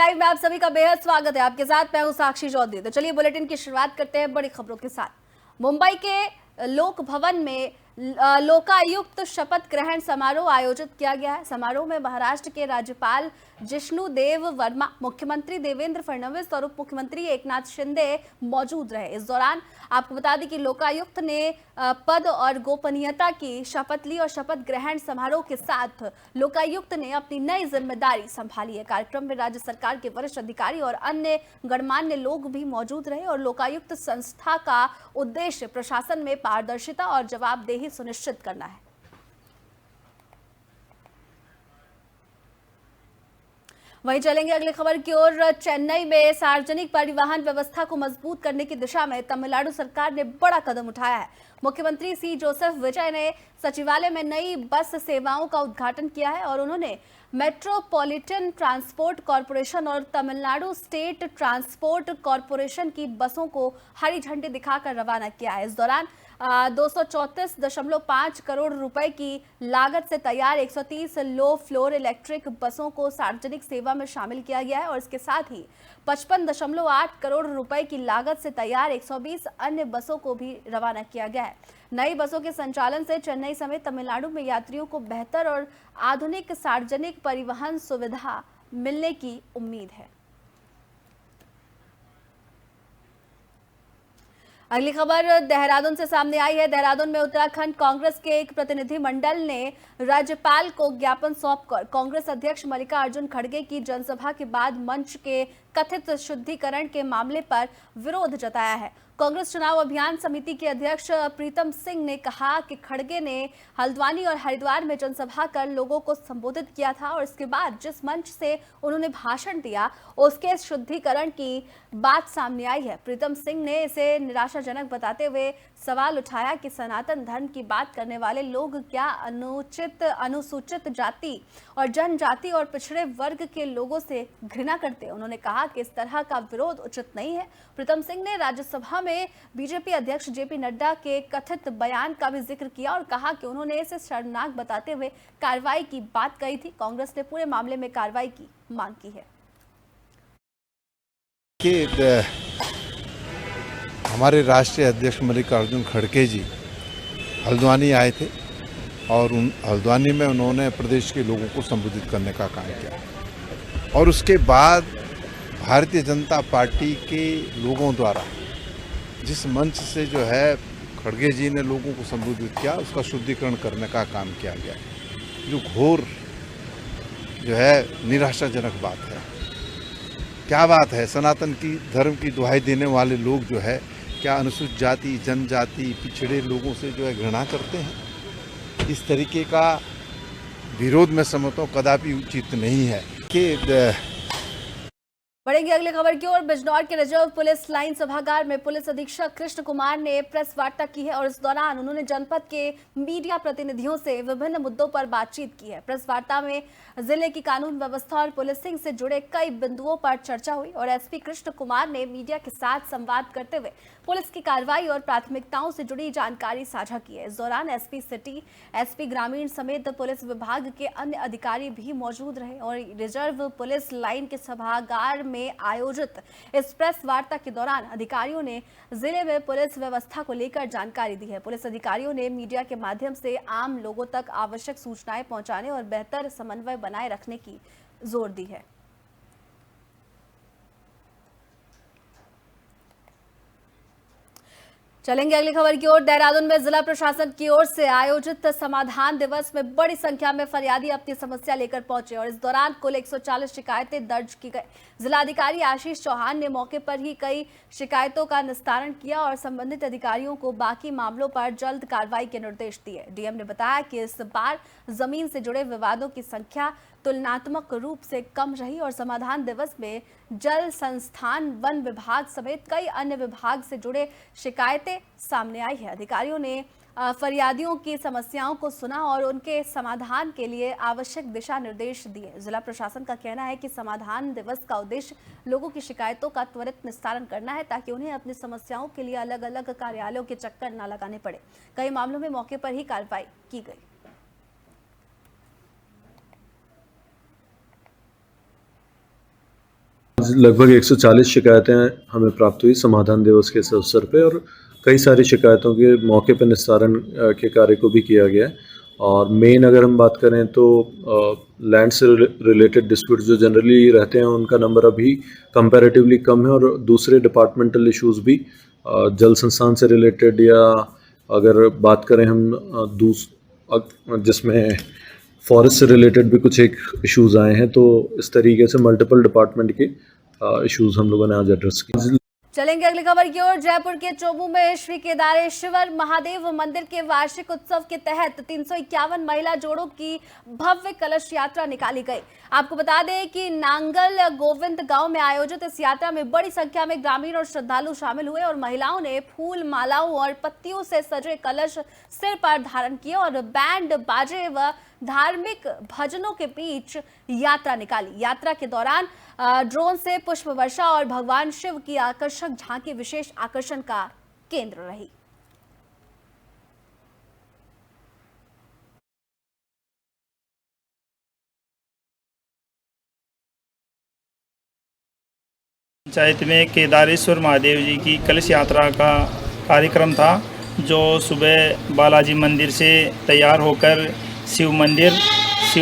Live में आप सभी का बेहद स्वागत है। आपके साथ मैं हूं साक्षी चौधरी। तो चलिए बुलेटिन की शुरुआत करते हैं बड़ी खबरों के साथ। मुंबई के लोक भवन में लोकायुक्त शपथ ग्रहण समारोह आयोजित किया गया है। समारोह में महाराष्ट्र के राज्यपाल जिष्णुदेव वर्मा, मुख्यमंत्री देवेंद्र फडणवीस और उप मुख्यमंत्री एकनाथ शिंदे मौजूद रहे। इस दौरान आपको बता दें कि लोकायुक्त ने पद और गोपनीयता की शपथ ली और शपथ ग्रहण समारोह के साथ लोकायुक्त ने अपनी नई जिम्मेदारी संभाली है। कार्यक्रम में राज्य सरकार के वरिष्ठ अधिकारी और अन्य गणमान्य लोग भी मौजूद रहे और लोकायुक्त संस्था का उद्देश्य प्रशासन में पारदर्शिता और जवाबदेही सुनिश्चित करना है। वहीं चलेंगे अगली खबर की ओर। चेन्नई में सार्वजनिक परिवहन व्यवस्था को मजबूत करने की दिशा में तमिलनाडु सरकार ने बड़ा कदम उठाया है। मुख्यमंत्री सी जोसेफ विजय ने सचिवालय में नई बस सेवाओं का उद्घाटन किया है और उन्होंने मेट्रोपॉलिटन ट्रांसपोर्ट कॉरपोरेशन और तमिलनाडु स्टेट ट्रांसपोर्ट कॉरपोरेशन की बसों को हरी झंडी दिखाकर रवाना किया है। इस दौरान 234.5 करोड़ रुपए की लागत से तैयार 130 लो फ्लोर इलेक्ट्रिक बसों को सार्वजनिक सेवा में शामिल किया गया है और इसके साथ ही 55.8 करोड़ रुपए की लागत से तैयार 120 अन्य बसों को भी रवाना किया गया है। नई बसों के संचालन से चेन्नई समेत तमिलनाडु में यात्रियों को बेहतर और आधुनिक सार्वजनिक परिवहन सुविधा मिलने की उम्मीद है। अगली खबर देहरादून से सामने आई है। देहरादून में उत्तराखंड कांग्रेस के एक प्रतिनिधि मंडल ने राज्यपाल को ज्ञापन सौंपकर कांग्रेस अध्यक्ष मल्लिकार्जुन खड़गे की जनसभा के बाद मंच के कथित शुद्धिकरण के मामले पर विरोध जताया है। कांग्रेस चुनाव अभियान समिति के अध्यक्ष प्रीतम सिंह ने कहा कि खड़गे ने हल्द्वानी और हरिद्वार में जनसभा कर लोगों को संबोधित किया था और इसके बाद जिस मंच से उन्होंने भाषण दिया उसके शुद्धिकरण की बात सामने आई है। प्रीतम सिंह ने इसे निराशाजनक बताते हुए सवाल उठाया कि सनातन धर्म की बात करने वाले लोग क्या अनुसूचित जाति और जनजाति और पिछड़े वर्ग के लोगों से घृणा करते हैं। उन्होंने कहा कि इस तरह का विरोध उचित नहीं है। प्रीतम सिंह ने राज्यसभा में बीजेपी अध्यक्ष जेपी नड्डा के कथित बयान का भी जिक्र किया और कहा कि उन्होंने इसे शर्मनाक बताते हुए कार्रवाई की बात कही थी। कांग्रेस ने पूरे मामले में कार्रवाई की मांग की है। हमारे राष्ट्रीय अध्यक्ष मल्लिकार्जुन खड़गे जी हल्द्वानी आए थे और हल्द्वानी में उन्होंने प्रदेश के लोगों को संबोधित करने का काम किया और उसके बाद भारतीय जनता पार्टी के लोगों द्वारा जिस मंच से जो है खड़गे जी ने लोगों को संबोधित किया उसका शुद्धिकरण करने का काम किया गया, जो घोर जो है निराशाजनक बात है। क्या बात है, सनातन की धर्म की दुहाई देने वाले लोग जो है क्या अनुसूचित जाति जनजाति पिछड़े लोगों से जो है घृणा करते हैं? इस तरीके का विरोध में समझता हूँ कदापि उचित नहीं है। कि बढ़ेंगे अगली खबर की ओर। बिजनौर के रिजर्व पुलिस लाइन सभागार में पुलिस अधीक्षक कृष्ण कुमार ने प्रेस वार्ता की है और इस दौरान उन्होंने जनपद के मीडिया प्रतिनिधियों से विभिन्न मुद्दों पर बातचीत की है। प्रेस वार्ता में जिले की कानून व्यवस्था और पुलिसिंग से जुड़े कई बिंदुओं पर चर्चा हुई और एसपी कृष्ण कुमार ने मीडिया के साथ संवाद करते हुए पुलिस की कार्रवाई और प्राथमिकताओं से जुड़ी जानकारी साझा की है। इस दौरान एसपी सिटी, एसपी ग्रामीण समेत पुलिस विभाग के अन्य अधिकारी भी मौजूद रहे और रिजर्व पुलिस लाइन के सभागार में आयोजित इस प्रेस वार्ता के दौरान अधिकारियों ने जिले में पुलिस व्यवस्था को लेकर जानकारी दी है। पुलिस अधिकारियों ने मीडिया के माध्यम से आम लोगों तक आवश्यक सूचनाएं पहुंचाने और बेहतर समन्वय बनाए रखने की जोर दी है। चलेंगे अगली खबर की ओर। देहरादून में जिला प्रशासन की ओर से आयोजित समाधान दिवस में बड़ी संख्या में फरियादी अपनी समस्या लेकर पहुंचे और इस दौरान कुल 140 शिकायतें दर्ज की गई। जिलाधिकारी आशीष चौहान ने मौके पर ही कई शिकायतों का निस्तारण किया और संबंधित अधिकारियों को बाकी मामलों पर जल्द कार्रवाई के निर्देश दिए। डीएम ने बताया कि इस बार जमीन से जुड़े विवादों की संख्या तुलनात्मक रूप से कम रही और समाधान दिवस में जल संस्थान, वन विभाग समेत कई अन्य विभाग से जुड़े शिकायतें सामने आई है। अधिकारियों ने फरियादियों की समस्याओं को सुना और उनके समाधान के लिए आवश्यक दिशा निर्देश दिए। जिला प्रशासन का कहना है कि समाधान दिवस का उद्देश्य लोगों की शिकायतों का त्वरित निस्तारण करना है ताकि उन्हें अपनी समस्याओं के लिए अलग अलग कार्यालयों के चक्कर न लगाने पड़े। कई मामलों में मौके पर ही कार्रवाई की गई। लगभग 140 शिकायतें हमें प्राप्त हुई समाधान दिवस के इस अवसर पे, और कई सारी शिकायतों के मौके पर निस्तारण के कार्य को भी किया गया है। और मेन अगर हम बात करें तो लैंड से रिलेटेड डिस्प्यूट जो जनरली रहते हैं उनका नंबर अभी कंपैरेटिवली कम है, और दूसरे डिपार्टमेंटल इश्यूज भी जल संस्थान से रिलेटेड, या अगर बात करें हम जिसमें फॉरेस्ट से रिलेटेड भी कुछ एक इश्यूज आए हैं, तो इस तरीके से मल्टीपल डिपार्टमेंट के इश्यूज हम लोगों ने आज एड्रेस किए। चलेंगे अगली खबर की ओर। जयपुर के चोबू में श्री केदारेश्वर महादेव मंदिर के वार्षिक उत्सव के तहत 351 महिला जोड़ों की भव्य कलश यात्रा निकाली गई। आपको बता दें कि नांगल गोविंद गांव में आयोजित इस यात्रा में बड़ी संख्या में ग्रामीण और श्रद्धालु शामिल हुए और महिलाओं ने फूल, मालाओं और पत्तियों से सजे कलश सिर पर धारण किए और बैंड बाजे व धार्मिक भजनों के बीच यात्रा निकाली। यात्रा के दौरान ड्रोन से पुष्प वर्षा और भगवान शिव की आकर्षक झांकी विशेष आकर्षण का केंद्र रही। पंचायत में केदारेश्वर महादेव जी की कलश यात्रा का कार्यक्रम था, जो सुबह बालाजी मंदिर से तैयार होकर शिव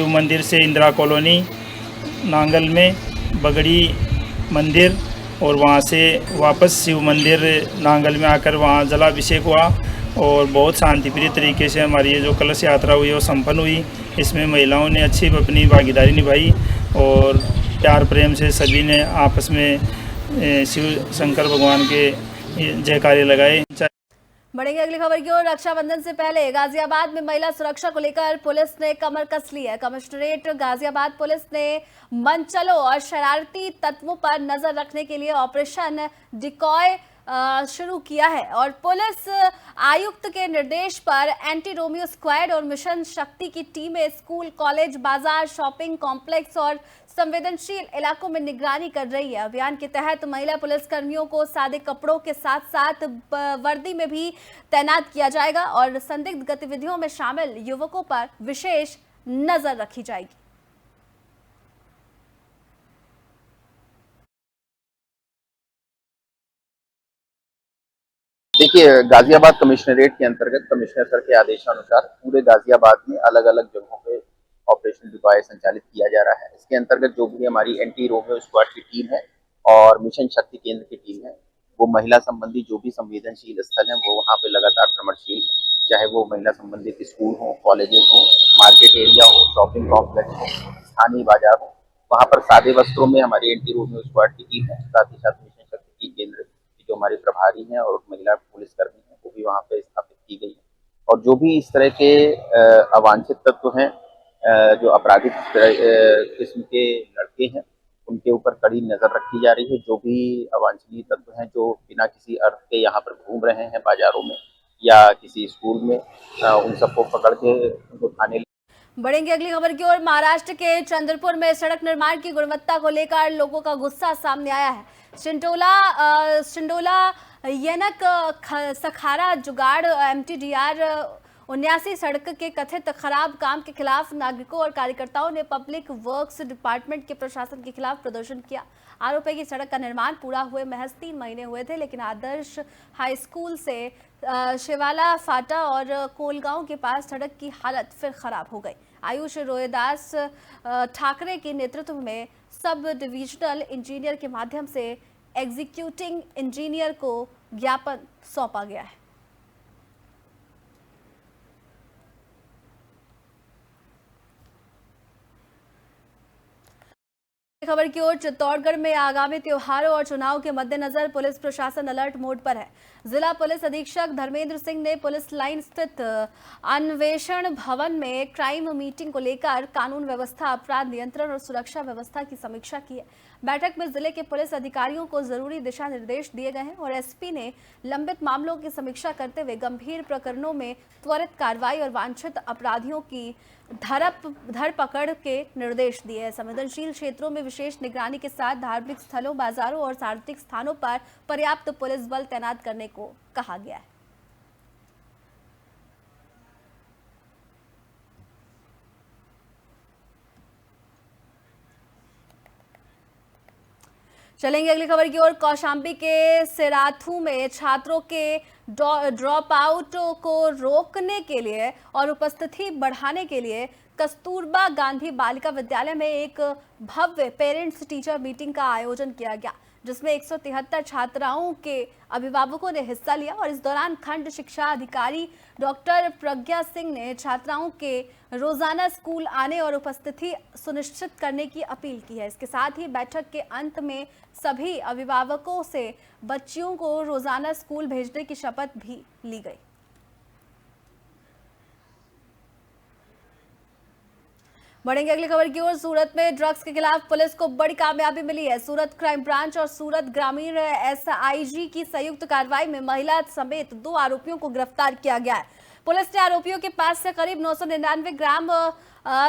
मंदिर से इंदिरा कॉलोनी, नांगल में बगड़ी मंदिर और वहाँ से वापस शिव मंदिर नांगल में आकर वहाँ जलाभिषेक हुआ और बहुत शांतिप्रिय तरीके से हमारी ये जो कलश यात्रा हुई वो संपन्न हुई। इसमें महिलाओं ने अच्छी अपनी भागीदारी निभाई और प्यार प्रेम से सभी ने आपस में शिव शंकर भगवान के जयकारे लगाए। बढ़ेंगे अगली खबर की ओर। रक्षाबंधन से पहले गाजियाबाद में महिला सुरक्षा को लेकर पुलिस ने कमर कस ली है। कमिश्नरेट गाजियाबाद पुलिस ने मनचलों और शरारती तत्वों पर नजर रखने के लिए ऑपरेशन डिकॉय शुरू किया है और पुलिस आयुक्त के निर्देश पर एंटी रोमियो स्क्वाड और मिशन शक्ति की टीमें स्कूल, कॉलेज, बाजार, शॉपिंग कॉम्प्लेक्स और संवेदनशील इलाकों में निगरानी कर रही है। अभियान के तहत महिला पुलिस कर्मियों को सादे कपड़ों के साथ साथ वर्दी में भी तैनात किया जाएगा और संदिग्ध गतिविधियों में शामिल युवकों पर विशेष नजर रखी जाएगी। देखिए, गाजियाबाद कमिश्नरेट के अंतर्गत कमिश्नर सर के आदेशानुसार पूरे गाजियाबाद में अलग अलग जगहों पे ऑपरेशन डिकॉय संचालित किया जा रहा है। इसके अंतर्गत जो भी हमारी एंटी रोमियो स्क्वाड की टीम है और मिशन शक्ति केंद्र की टीम है, वो महिला संबंधी जो भी संवेदनशील स्थल है वो वहाँ पे लगातार भ्रमणशील है, चाहे वो महिला संबंधित स्कूल हो, कॉलेजेस हो, मार्केट एरिया हो, शॉपिंग कॉम्प्लेक्स हो, स्थानीय बाजार हो, वहाँ पर सादे वस्त्रों में हमारी एंटी रोमियो स्क्वाड की टीम है। साथ ही साथ मिशन शक्ति की केंद्र जो हमारे प्रभारी हैं और महिला पुलिसकर्मी हैं वो भी वहाँ पे स्थापित की गई है। और जो भी इस तरह के अवांछित तत्व हैं, जो आपराधिक किस्म के लड़के हैं, उनके ऊपर कड़ी नजर रखी जा रही है। जो भी अवांछनीय तत्व हैं जो बिना किसी अर्थ के यहाँ पर घूम रहे हैं बाजारों में या किसी स्कूल में, उन सबको पकड़ के उनको थाने। बढ़ेंगे अगली खबर की ओर। महाराष्ट्र के चंद्रपुर में सड़क निर्माण की गुणवत्ता को लेकर लोगों का गुस्सा सामने आया है। सिंडोला येनक सखारा जुगाड़ MTDR 79 सड़क के कथित खराब काम के खिलाफ नागरिकों और कार्यकर्ताओं ने पब्लिक वर्क्स डिपार्टमेंट के प्रशासन के खिलाफ प्रदर्शन किया। आरोप है कि सड़क का निर्माण पूरा हुए महज 3 महीने हुए थे, लेकिन आदर्श हाई स्कूल से शिवाला फाटा और कोलगांव के पास सड़क की हालत फिर खराब हो गई। आयुष रोयदास ठाकरे के नेतृत्व में सब डिविजनल इंजीनियर के माध्यम से एग्जीक्यूटिंग इंजीनियर को ज्ञापन सौंपा गया है। खबर की ओर। चित्तौड़गढ़ में आगामी त्योहारों और चुनाव के मद्देनजर पुलिस प्रशासन अलर्ट मोड पर है। जिला पुलिस अधीक्षक धर्मेंद्र सिंह ने पुलिस लाइन स्थित अन्वेषण भवन में क्राइम मीटिंग को लेकर कानून व्यवस्था, अपराध नियंत्रण और सुरक्षा व्यवस्था की समीक्षा की है। बैठक में जिले के पुलिस अधिकारियों को जरूरी दिशा निर्देश दिए गए हैं और एसपी ने लंबित मामलों की समीक्षा करते हुए गंभीर प्रकरणों में त्वरित कार्रवाई और वांछित अपराधियों की धरपकड़ के निर्देश दिए हैं। संवेदनशील क्षेत्रों में विशेष निगरानी के साथ धार्मिक स्थलों, बाजारों और सार्वजनिक स्थानों पर पर्याप्त पुलिस बल तैनात करने को कहा गया है। चलेंगे अगली खबर की ओर। कौशाम्बी के सिराथू में छात्रों के ड्रॉप आउट को रोकने के लिए और उपस्थिति बढ़ाने के लिए कस्तूरबा गांधी बालिका विद्यालय में एक भव्य पेरेंट्स टीचर मीटिंग का आयोजन किया गया, जिसमें 173 छात्राओं के अभिभावकों ने हिस्सा लिया। और इस दौरान खंड शिक्षा अधिकारी डॉक्टर प्रज्ञा सिंह ने छात्राओं के रोजाना स्कूल आने और उपस्थिति सुनिश्चित करने की अपील की है। इसके साथ ही बैठक के अंत में सभी अभिभावकों से बच्चियों को रोजाना स्कूल भेजने की शपथ भी ली गई। बढ़ेंगे अगली खबर की ओर। सूरत में ड्रग्स के खिलाफ पुलिस को बड़ी कामयाबी मिली है। सूरत क्राइम ब्रांच और सूरत ग्रामीण SIG की संयुक्त कार्रवाई में महिला समेत 2 आरोपियों को गिरफ्तार किया गया है। पुलिस ने आरोपियों के पास से करीब 999 ग्राम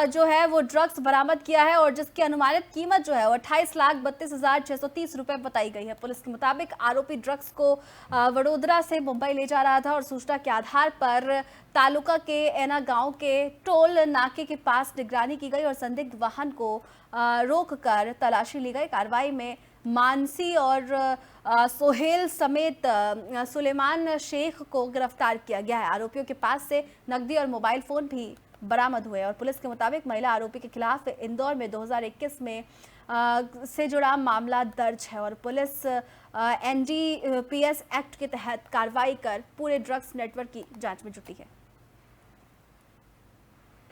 जो है वो ड्रग्स बरामद किया है और जिसकी अनुमानित कीमत जो है वो 28,32,630 रुपए बताई गई है। पुलिस के मुताबिक आरोपी ड्रग्स को वडोदरा से मुंबई ले जा रहा था और सूचना के आधार पर तालुका के एना गांव के टोल नाके के पास निगरानी की गई और संदिग्ध वाहन को रोककर तलाशी ली गई। कार्रवाई में मानसी और सोहेल समेत सुलेमान शेख को गिरफ्तार किया गया है। आरोपियों के पास से नकदी और मोबाइल फोन भी बरामद हुए और पुलिस के मुताबिक महिला आरोपी के खिलाफ इंदौर में 2021 में से जुड़ा मामला दर्ज है और पुलिस NDPS एक्ट के तहत कार्रवाई कर पूरे ड्रग्स नेटवर्क की जांच में जुटी है।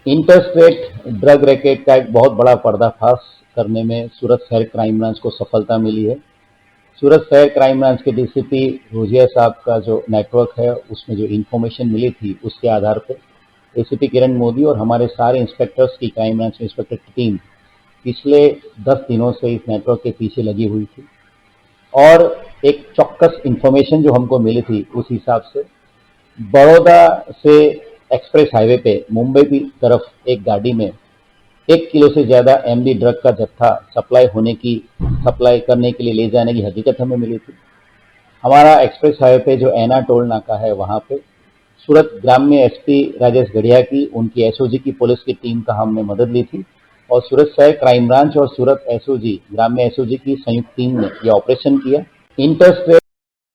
इंटरस्टेट ड्रग रैकेट का एक बहुत बड़ा पर्दाफाश करने में सूरत शहर क्राइम ब्रांच को सफलता मिली है। सूरत शहर क्राइम ब्रांच के DCP रोजिया साहब का जो नेटवर्क है उसमें जो इन्फॉर्मेशन मिली थी उसके आधार पर ACP किरण मोदी और हमारे सारे इंस्पेक्टर्स की क्राइम ब्रांच इंस्पेक्टर की टीम पिछले 10 दिनों से इस नेटवर्क के पीछे लगी हुई थी और एक चौक्कस इन्फॉर्मेशन जो हमको मिली थी उस हिसाब से बड़ौदा से एक्सप्रेस हाईवे पे मुंबई की तरफ एक गाड़ी में 1 किलो से ज़्यादा MD ड्रग का जत्था सप्लाई करने के लिए ले जाने की हकीकत हमें मिली थी। हमारा एक्सप्रेस हाईवे पे जो एना टोल नाका है वहाँ पे सूरत ग्राम्य SP राजेश गढ़िया की उनकी SOG की पुलिस की टीम का हमने मदद ली थी और सूरत शहर क्राइम ब्रांच और सूरत SOG ग्राम्य SOG की संयुक्त टीम ने यह ऑपरेशन किया। इंटरस्टेट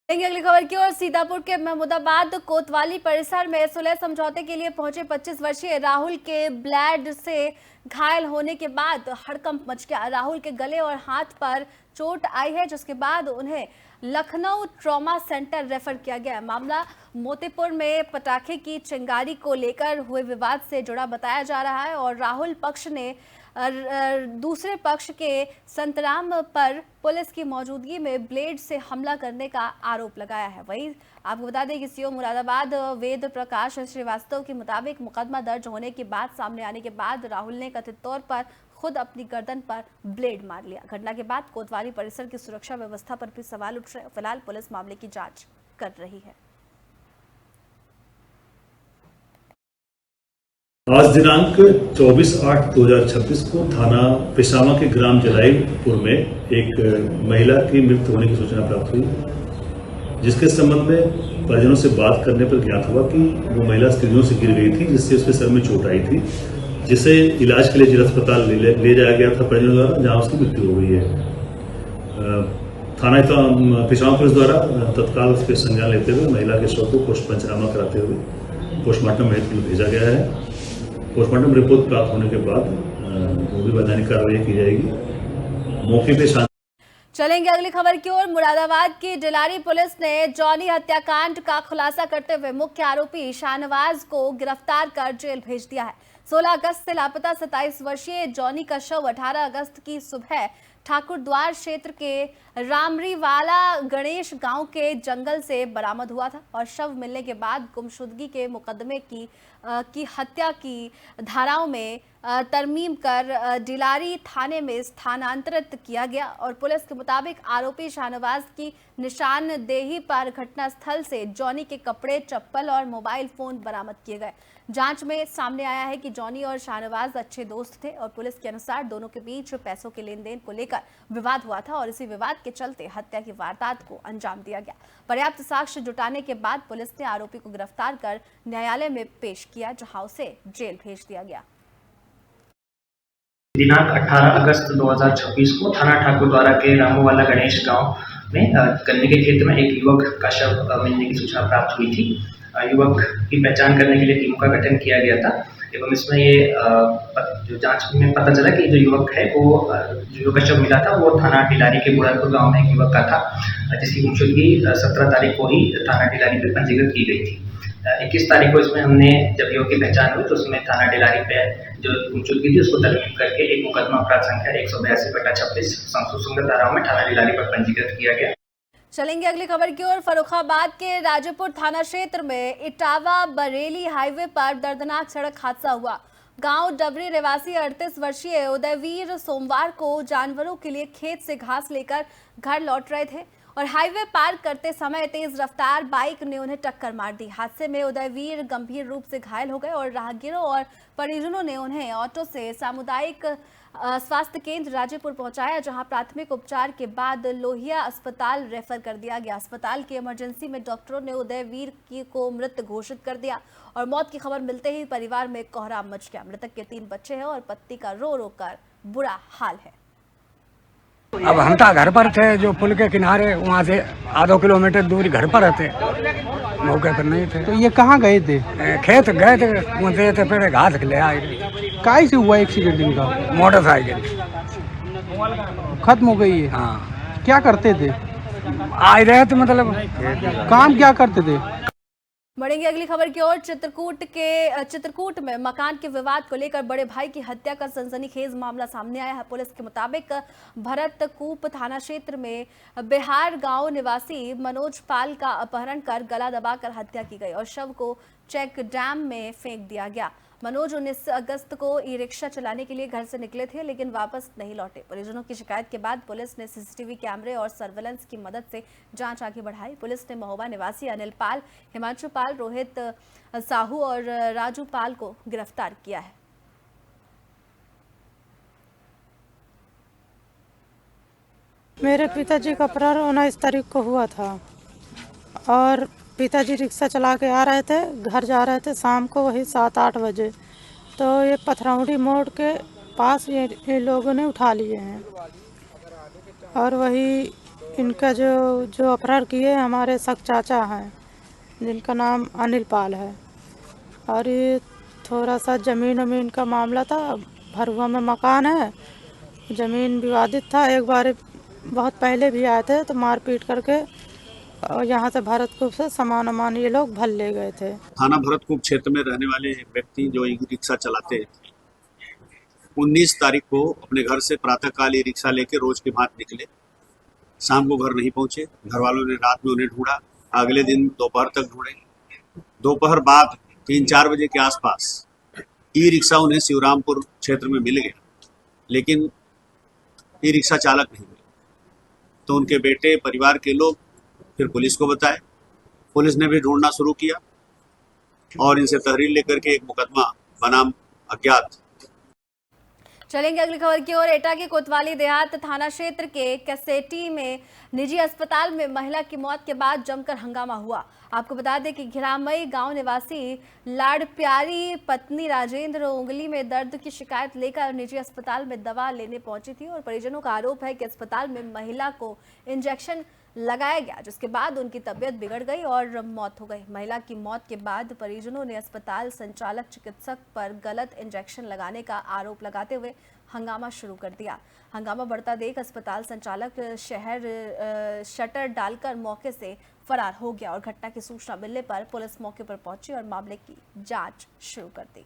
अगली खबर की ओर। सीतापुर के महमूदाबाद कोतवाली परिसर में सुलह समझौते के लिए पहुंचे 25 वर्षीय राहुल के ब्लेड से घायल होने के बाद हड़कंप मच गया। राहुल के गले और हाथ पर चोट आई है जिसके बाद उन्हें लखनऊ ट्रॉमा सेंटर रेफर किया गया। मामला मोतीपुर में पटाखे की चिंगारी को लेकर हुए विवाद से जुड़ा बताया जा रहा है और राहुल पक्ष ने दूसरे पक्ष के संतराम पर पुलिस की मौजूदगी में ब्लेड से हमला करने का आरोप लगाया है। वहीं आपको बता दें कि CO मुरादाबाद वेद प्रकाश श्रीवास्तव के मुताबिक मुकदमा दर्ज होने की बात सामने आने के बाद राहुल ने कथित तौर पर खुद अपनी गर्दन पर ब्लेड मार लिया। घटना के बाद कोतवाली परिसर की सुरक्षा व्यवस्था पर भी सवाल उठ रहे हैं। फिलहाल पुलिस मामले की जांच कर रही है। आज दिनांक 24/8/2026 को थाना पेशावा के ग्राम जलाईपुर में एक महिला की मृत्यु होने की सूचना प्राप्त हुई, जिसके संबंध में परिजनों से बात करने पर ज्ञात हुआ कि वो महिला सीढ़ियों से गिर गई थी जिससे उसके सर में चोट आई थी, जिसे इलाज के लिए जिला अस्पताल ले जाया गया था परिजनों द्वारा, जहां उसकी मृत्यु हो गई है। थाना पेशावा पुलिस द्वारा तत्काल उस पर संज्ञान लेते हुए महिला के शव को पंचनामा कराते हुए पोस्टमार्टम हेतु के लिए भेजा गया है। पोस्टमार्टम रिपोर्ट प्राप्त होने के बाद जो भी वैधानिक कार्रवाई की जाएगी। मौके पे चलेंगे अगली खबर की ओर। मुरादाबाद की डिलारी पुलिस ने जॉनी हत्याकांड का खुलासा करते हुए मुख्य आरोपी शाहनवाज को गिरफ्तार कर जेल भेज दिया है। 16 अगस्त से लापता 27 वर्षीय जॉनी का शव 18 अगस्त की सुबह ठाकुरद्वार क्षेत्र के रामरीवाला गणेश गांव के जंगल से बरामद हुआ था और शव मिलने के बाद गुमशुदगी के मुकदमे की हत्या की धाराओं में तरमीम कर डिलारी थाने में स्थानांतरित किया गया और पुलिस के मुताबिक आरोपी शाहनवाज की निशानदेही पर घटनास्थल से जॉनी के कपड़े, चप्पल और मोबाइल फोन बरामद किए गए। जांच में सामने आया है कि जॉनी और शाहनवाज अच्छे दोस्त थे और पुलिस के अनुसार दोनों के बीच पैसों के लेन देन को लेकर विवाद हुआ था और इसी विवाद के चलते हत्या की वारदात को अंजाम दिया गया। पर्याप्त साक्ष्य जुटाने के बाद पुलिस ने आरोपी को गिरफ्तार कर न्यायालय में पेश किया, जहां उसे जेल भेज दिया गया। दिनांक 18 अगस्त 2026 को थाना ठाकुरद्वारा के रामोवाला गणेश गांव में गन्ने के खेत में एक युवक का शव मिलने की सूचना प्राप्त हुई थी। युवक की पहचान करने के लिए टीमों का गठन किया गया था एवं इसमें ये जो जांच में पता चला कि जो युवक है वो जो युवक का शव मिला था वो थाना टिलारी के बुढ़ापुर गाँव में एक युवक का था, जिसकी गुमशुदगी 17 तारीख को ही थाना टिलारी पर पंजीकृत की गई थी। 21 तारीख को इसमें हमने जब युवक की पहचान हुई तो उसमें थाना टिलारी पे जो गुमशुदगी थी उसको तरमीम करके एक मुकदमा अपराध संख्या 182/26 संशोधन धाराओं में थाना टिलारी पर पंजीकृत किया गया। चलेंगे अगली खबर की ओर। फर्रुखाबाद के राजेपुर थाना क्षेत्र में इटावा बरेली हाईवे पर दर्दनाक सड़क हादसा हुआ। गांव डबरी निवासी 38 वर्षीय उदयवीर सोमवार को जानवरों के लिए खेत से घास लेकर घर लौट रहे थे और हाईवे पार करते समय तेज रफ्तार बाइक ने उन्हें टक्कर मार दी। हादसे में उदयवीर गंभीर रूप से घायल हो गए और राहगीरों और परिजनों ने उन्हें ऑटो से सामुदायिक स्वास्थ्य केंद्र राजेपुर पहुंचाया, जहां प्राथमिक उपचार के बाद लोहिया अस्पताल रेफर कर दिया गया। अस्पताल की इमरजेंसी में डॉक्टरों ने उदयवीर को मृत घोषित कर दिया और मौत की खबर मिलते ही परिवार में कोहराम मच गया। मृतक के 3 बच्चे हैं और पत्नी का रो रो कर बुरा हाल है। अब हम तो घर पर थे, जो पुल के किनारे वहाँ से आधा किलोमीटर दूर घर पर थे, मौके पर नहीं थे। तो ये कहाँ गए थे? खेत गए थे, मुझे थे पेड़ घास ले आए। काय से हुआ एक्सीडेंट इनका? मोटरसाइकिल खत्म हो गई है। हाँ। क्या करते थे? आए रहे थे, मतलब काम क्या करते थे? बढ़ेंगे अगली खबर की ओर। चित्रकूट में मकान के विवाद को लेकर बड़े भाई की हत्या का सनसनीखेज मामला सामने आया है। पुलिस के मुताबिक भरतकूप थाना क्षेत्र में बिहार गांव निवासी मनोज पाल का अपहरण कर गला दबाकर हत्या की गई और शव को चेक डैम में फेंक दिया गया। मनोज 19 अगस्त को ई रिक्शा चलाने के लिए घर से निकले थे, लेकिन वापस नहीं लौटे। परिजनों की शिकायत के बाद पुलिस ने सीसीटीवी कैमरे और सर्वेलेंस की मदद से जांच आगे बढ़ाई। पुलिस ने महोबा निवासी अनिल पाल, हिमांशु पाल, रोहित साहू और राजू पाल को गिरफ्तार किया है। मेरे पिताजी का अपहरण 19 तारीख को हुआ था और पिताजी रिक्शा चला के आ रहे थे, घर जा रहे थे शाम को वही 7-8 बजे। तो ये पथरौड़ी मोड़ के पास ये लोगों ने उठा लिए हैं और वही इनका जो अपहरण किए हमारे सक चाचा हैं, जिनका नाम अनिल पाल है। और ये थोड़ा सा ज़मीन का मामला था। भरुआ में मकान है, ज़मीन विवादित था। एक बार बहुत पहले भी आए थे तो मारपीट करके और यहाँ से भरतकूप से सामान ये लोग भल ले गए थे। थाना भरतकूप क्षेत्र में रहने वाले व्यक्ति जो ई रिक्शा चलाते 19 तारीख को अपने घर से प्रातःकाल ई रिक्शा लेके रोज की भांति निकले। शाम को घर नहीं पहुंचे। घर वालों ने रात में उन्हें ढूंढा, अगले दिन दोपहर तक ढूंढे। दोपहर बाद 3-4 बजे के आसपास ई रिक्शा उन्हें शिवरामपुर क्षेत्र में मिल गया, लेकिन ई रिक्शा चालक नहीं मिले। तो उनके बेटे, परिवार के लोग फिर पुलिस को बताए। पुलिस ने भी ढूंढना शुरू किया और इनसे तहरीर लेकर के एक मुकदमा बनाम अज्ञात। चलेंगे अगली खबर की ओर। एटा के कोतवाली देहात थाना क्षेत्र के कसेटी में निजी अस्पताल में महिला की मौत के बाद जमकर हंगामा हुआ। आपको बता दें कि घिरामई गांव निवासी लाड़ प्यारी पत्नी राजेंद्र उंगली में दर्द की शिकायत लेकर निजी अस्पताल में दवा लेने पहुंची थी और परिजनों का आरोप है कि अस्पताल में महिला को इंजेक्शन लगाया गया, जिसके बाद उनकी तबीयत बिगड़ गई और मौत हो गई। महिला की मौत के बाद परिजनों ने अस्पताल संचालक चिकित्सक पर गलत इंजेक्शन लगाने का आरोप लगाते हुए हंगामा शुरू कर दिया। हंगामा बढ़ता देख अस्पताल संचालक शटर डालकर मौके से फरार हो गया और घटना की सूचना मिलने पर पुलिस मौके पर पहुंची और मामले की जांच शुरू कर दी।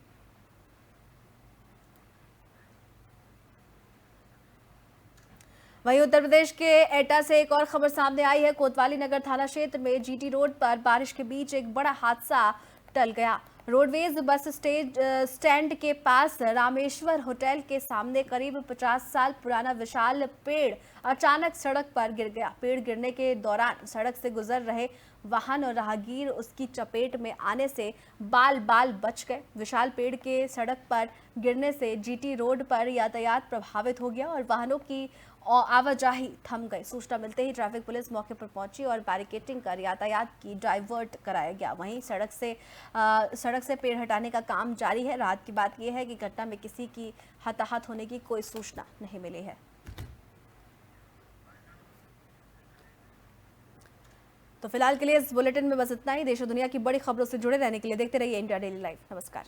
वहीं उत्तर प्रदेश के एटा से एक और खबर सामने आई है। कोतवाली नगर थाना क्षेत्र में जीटी रोड पर बारिश के बीच एक बड़ा हादसा टल गया। रोडवेज बस स्टैंड के पास रामेश्वर होटल के सामने करीब 50 साल पुराना विशाल पेड़ अचानक सड़क पर गिर गया। पेड़ गिरने के दौरान सड़क से गुजर रहे वाहन और राहगीर उसकी चपेट में आने से बाल बच गए। विशाल पेड़ के सड़क पर गिरने से जीटी रोड पर यातायात प्रभावित हो गया और वाहनों की और आवाजाही थम गई। सूचना मिलते ही ट्रैफिक पुलिस मौके पर पहुंची और बैरिकेडिंग कर यातायात की डाइवर्ट कराया गया। वहीं सड़क से पेड़ हटाने का काम जारी है। राहत की बात यह है कि घटना में किसी की हताहत होने की कोई सूचना नहीं मिली है। तो फिलहाल के लिए इस बुलेटिन में बस इतना ही। देश और दुनिया की बड़ी खबरों से जुड़े रहने के लिए देखते रहिए इंडिया डेली लाइव। नमस्कार।